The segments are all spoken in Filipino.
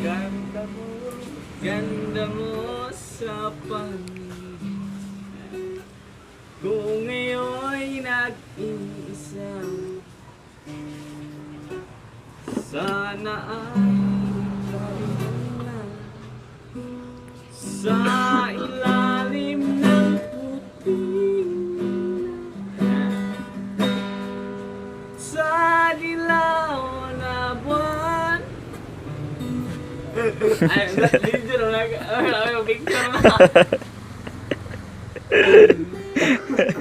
Ganda mo, ganda mo sa paligid. Kung ngayon'y nag-iisa, sana ay ikaw sa ilalim ng puting sa dilaw na buwan. Ay, hindi na lang. Picture na.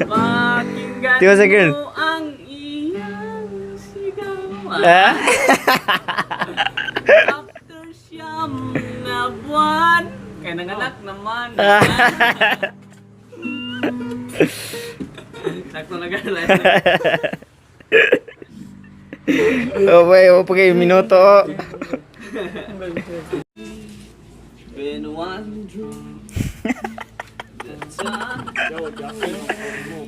Pakinggan Tiyo sa girl. mo ang iyang sigaw. After siyam na buwan, kaya nanganak naman. Sakto na gala. Oh, pagay minuto. Been wondering the time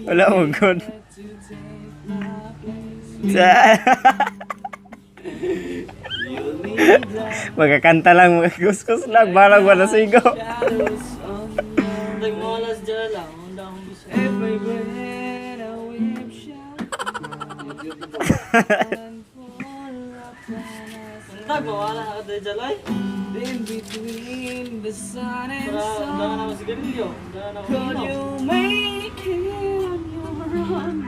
Wala mo good. to take my place. You'll need like Magkakanta lang, magkuskus lang, balang wala sigaw. shadows on everywhere a wave shall and fall upon us. In between the sun and sun, could you make it on your own?